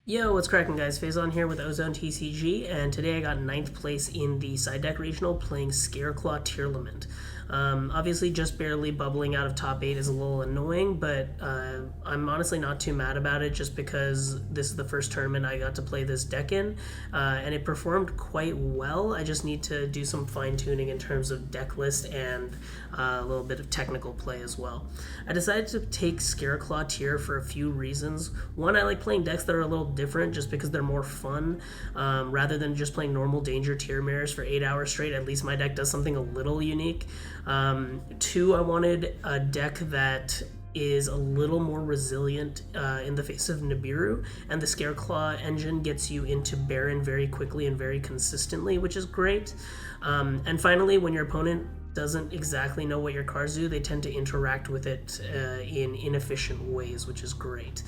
Yo, what's cracking, guys? Fayzaan here with OzoneTCG, and today I got ninth place in the side deck regional playing Scareclaw Tearlaments. Obviously, just barely bubbling out of top 8 is a little annoying, but I'm honestly not too mad about it just because this is the first tournament I got to play this deck in, and it performed quite well. I just need to do some fine-tuning in terms of deck list and a little bit of technical play as well. I decided to take Scareclaw Tier for a few reasons. One, I like playing decks that are a little different just because they're more fun. Rather than just playing normal Danger Tier mirrors for 8 hours straight, at least my deck does something a little unique. Two, I wanted a deck that is a little more resilient in the face of Nibiru, and the Scareclaw engine gets you into Baron very quickly and very consistently, which is great. And finally, when your opponent doesn't exactly know what your cards do, they tend to interact with it in inefficient ways, which is great.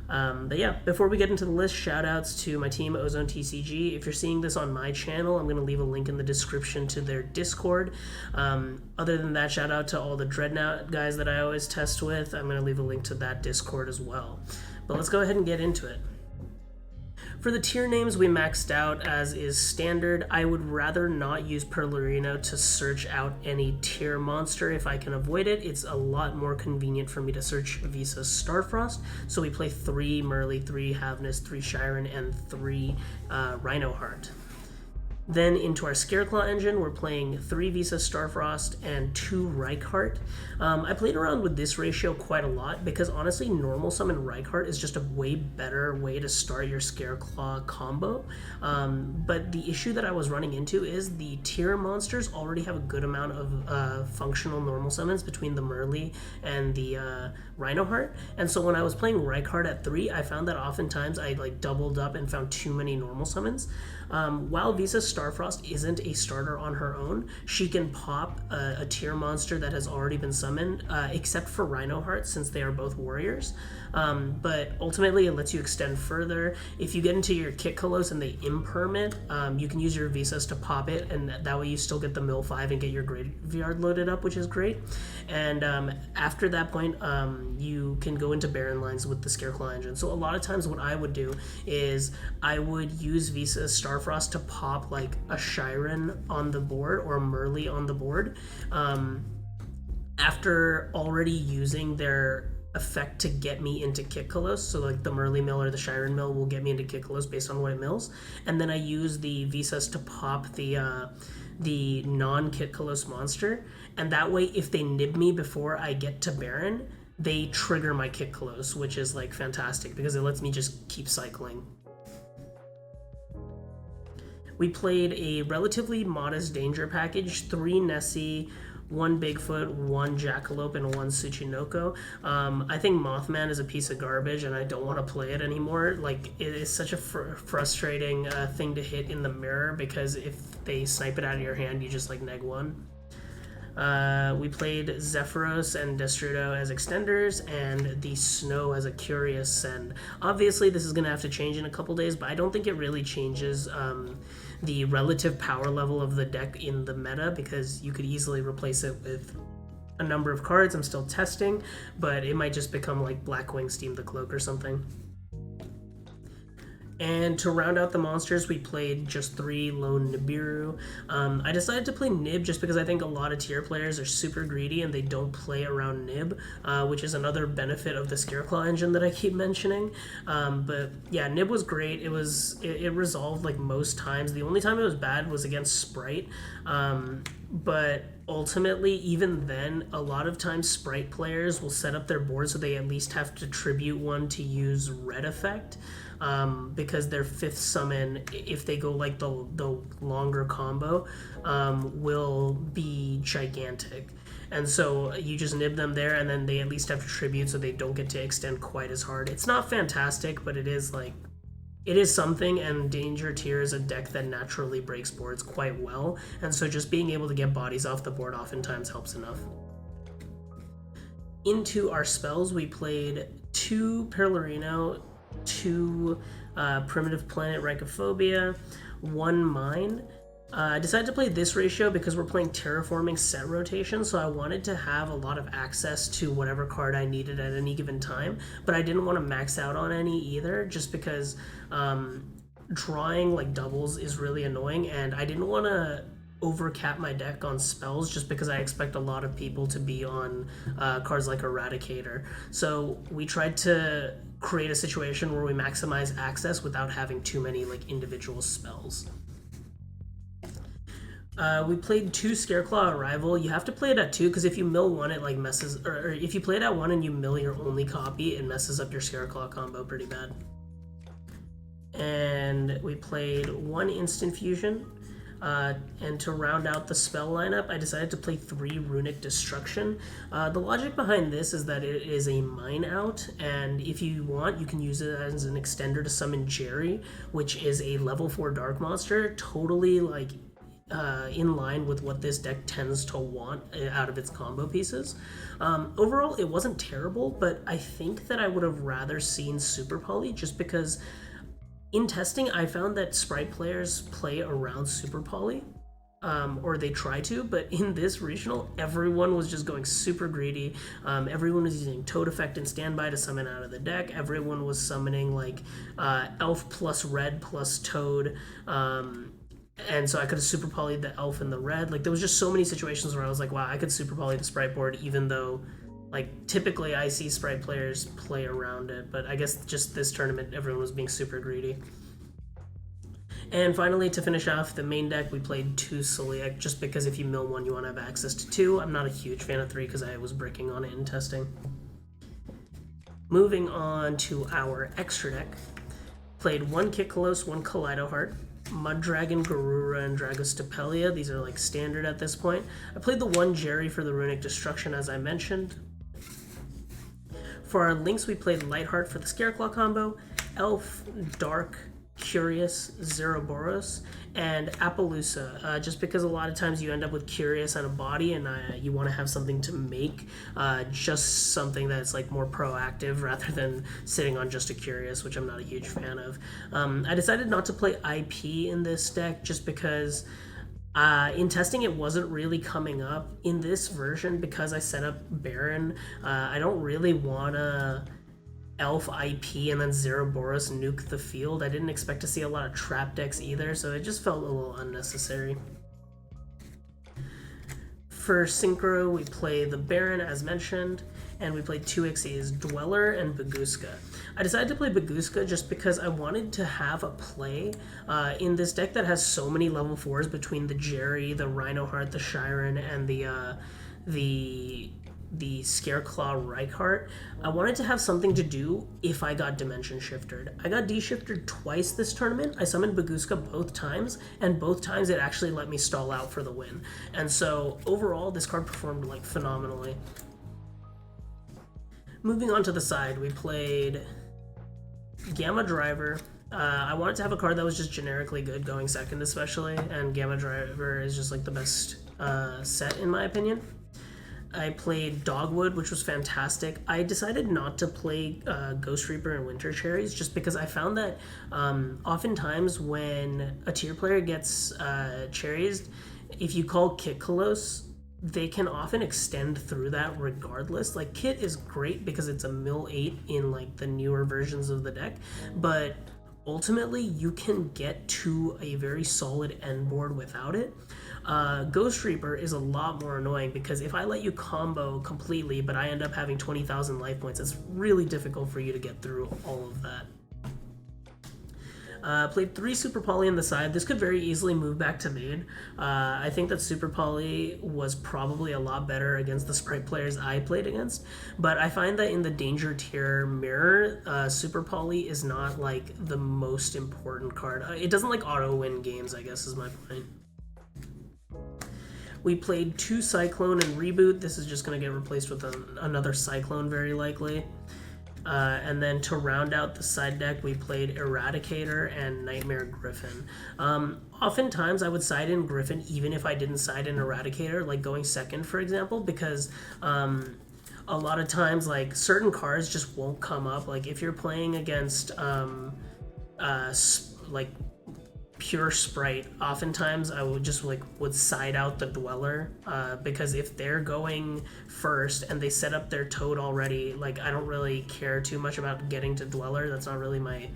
But yeah, before we get into the list, shout outs to my team OzoneTCG. If you're seeing this on my channel, I'm going to leave a link in the description to their Discord. Other than that, shout out to all the Dreadnought guys that I always test with. I'm going to leave a link to that Discord as well. But let's go ahead and get into it. For the tier names, we maxed out as is standard. I would rather not use Perlerino to search out any tier monster if I can avoid it. It's a lot more convenient for me to search Visa Starfrost. So we play 3 Merly, 3 Havnus, 3 Shiren, and 3 Rhinoheart. Then into our Scareclaw engine, we're playing 3 Visa Starfrost and 2 Reichheart. I played around with this ratio quite a lot because honestly, normal summon Reichheart is just a way better way to start your Scareclaw combo. But the issue that I was running into is the tier monsters already have a good amount of functional normal summons between the Merly and the Rhinoheart. And so when I was playing Reichheart at 3, I found that oftentimes I doubled up and found too many normal summons. While Visa Starfrost isn't a starter on her own, she can pop a tier monster that has already been summoned, except for Rhinoheart since they are both warriors. But ultimately it lets you extend further. If you get into your Kit Kolos and they imperm it, you can use your Visas to pop it, and that way you still get the mill 5 and get your graveyard loaded up, which is great. And after that point, you can go into Baron lines with the Scareclaw engine. So a lot of times what I would do is I would use Visa Starfrost to pop like a Shiren on the board or a Merly on the board after already using their effect to get me into Kit Kolos. So like the Merly mill or the Shiren mill will get me into Kit Kolos based on what it mills, and then I use the Visas to pop the non-Kit Kolos monster, and that way if they nib me before I get to Baron, they trigger my Kit Kolos, which is like fantastic because it lets me just keep cycling. We played a relatively modest danger package, 3 Nessie, 1 Bigfoot, 1 Jackalope, and 1 Tsuchinoko. I think Mothman is a piece of garbage and I don't want to play it anymore. Like, it is such a frustrating thing to hit in the mirror because if they snipe it out of your hand, you just like neg 1. We played Zephyros and Destrudo as extenders and the Snow as a Curious Send. Obviously, this is going to have to change in a couple days, but I don't think it really changes the relative power level of the deck in the meta because you could easily replace it with a number of cards. I'm still testing, but it might just become like Blackwing Steam the Cloak or something. And to round out the monsters, we played just 3 Lone Nibiru. I decided to play Nib just because I think a lot of tier players are super greedy and they don't play around Nib, which is another benefit of the Scareclaw engine that I keep mentioning. But yeah, Nib was great. It resolved like most times. The only time it was bad was against Sprite. But ultimately, even then, a lot of times Sprite players will set up their board so they at least have to tribute 1 to use red effect, because their 5th summon, if they go like the longer combo, will be gigantic. And so you just nib them there, and then they at least have to tribute so they don't get to extend quite as hard. It's not fantastic, but it is something, and Danger Tier is a deck that naturally breaks boards quite well, and so just being able to get bodies off the board oftentimes helps enough. Into our spells, we played 2 Perlerino, 2 Primitive Planet Rhycophobia, 1 Mine, I decided to play this ratio because we're playing terraforming set rotation, so I wanted to have a lot of access to whatever card I needed at any given time, but I didn't want to max out on any either, just because drawing like doubles is really annoying, and I didn't want to overcap my deck on spells just because I expect a lot of people to be on cards like Eradicator. So we tried to create a situation where we maximize access without having too many like individual spells. We played 2 Scareclaw Arrival. You have to play it at 2 because if you mill 1, it like messes, or if you play it at 1 and you mill your only copy, it messes up your Scareclaw combo pretty bad. And we played 1 Instant Fusion. And to round out the spell lineup, I decided to play 3 Runic Destruction. The logic behind this is that it is a mine out, and if you want, you can use it as an extender to summon Jerry, which is a level 4 dark monster, totally like in line with what this deck tends to want out of its combo pieces. Overall, it wasn't terrible, but I think that I would have rather seen Super Poly just because in testing, I found that Sprite players play around Super Poly, or they try to, but in this regional, everyone was just going super greedy. Everyone was using Toad Effect and Standby to summon out of the deck. Everyone was summoning like Elf plus Red plus Toad, and so I could have Super Poly'd the Elf and the Red. Like there was just so many situations where I was like, wow, I could Super Poly the Sprite board, even though like typically I see Sprite players play around it, but I guess just this tournament everyone was being super greedy. And finally, to finish off the main deck, we played 2 Celiac, just because if you mill 1 you want to have access to 2. I'm not a huge fan of 3 because I was bricking on it in testing. Moving on to our extra deck, played 1 Kitkalos, 1 Kaleido Heart, Mud Dragon, Garura, and Dragostapelia. These are like standard at this point. I played the 1 Jerry for the Runic Destruction, as I mentioned. For our links, we played Lightheart for the Scareclaw combo, Elf, Dark, Curious, Zeroboros, and Appaloosa, just because a lot of times you end up with Curious on a body and you want to have something to make, just something that's like more proactive rather than sitting on just a Curious, which I'm not a huge fan of. I decided not to play IP in this deck just because in testing it wasn't really coming up. In this version, because I set up Baron, I don't really want to Elf IP and then Zeroboros nuke the field. I didn't expect to see a lot of trap decks either, so it just felt a little unnecessary. For Synchro, we play the Baron, as mentioned, and we played 2 Ixies, Dweller and Baguska. I decided to play Baguska just because I wanted to have a play in this deck that has so many level 4s between the Jerry, the Rhino Heart, the Shiren, and the Scareclaw Reichart. I wanted to have something to do if I got Dimension Shifted. I got D-Shifted twice this tournament. I summoned Baguska both times, and both times it actually let me stall out for the win. And so overall, this card performed like phenomenally. Moving on to the side, we played Gamma Driver. I wanted to have a card that was just generically good going second especially, and Gamma Driver is just like the best set in my opinion. I played Dogwood, which was fantastic. I decided not to play Ghost Reaper and Winter Cherries just because I found that oftentimes when a tier player gets cherries, if you call Kit Kalos, they can often extend through that regardless. Like Kit is great because it's a mill 8 in like the newer versions of the deck, but ultimately you can get to a very solid end board without it. Ghost Reaper is a lot more annoying because if I let you combo completely but I end up having 20,000 life points, it's really difficult for you to get through all of that. Played 3 Super Poly on the side. This could very easily move back to main. I think that Super Poly was probably a lot better against the Sprite players I played against, but I find that in the Danger tier mirror, Super Poly is not like the most important card. It doesn't like auto-win games, I guess is my point. We played 2 Cyclone and Reboot. This is just going to get replaced with another Cyclone very likely. And then to round out the side deck, we played Eradicator and Nightmare Griffin. Oftentimes I would side in Griffin even if I didn't side in Eradicator, like going second for example, because a lot of times like certain cards just won't come up. Like if you're playing against like pure sprite, oftentimes I would just would side out the Dweller, because if they're going first and they set up their Toad already, like I don't really care too much about getting to Dweller. That's not really my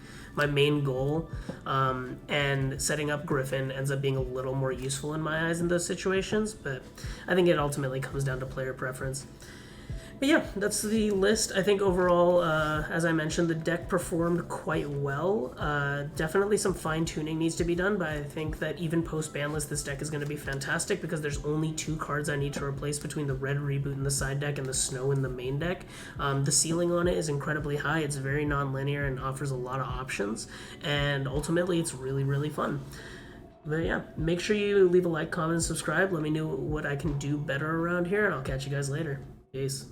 main goal. And setting up Griffin ends up being a little more useful in my eyes in those situations, but I think it ultimately comes down to player preference. But yeah, that's the list. I think overall, as I mentioned, the deck performed quite well. Definitely some fine-tuning needs to be done, but I think that even post-ban list, this deck is going to be fantastic because there's only 2 cards I need to replace between the red reboot in the side deck and the snow in the main deck. The ceiling on it is incredibly high. It's very non-linear and offers a lot of options, and ultimately it's really, really fun. But yeah, make sure you leave a like, comment, and subscribe. Let me know what I can do better around here, and I'll catch you guys later. Peace.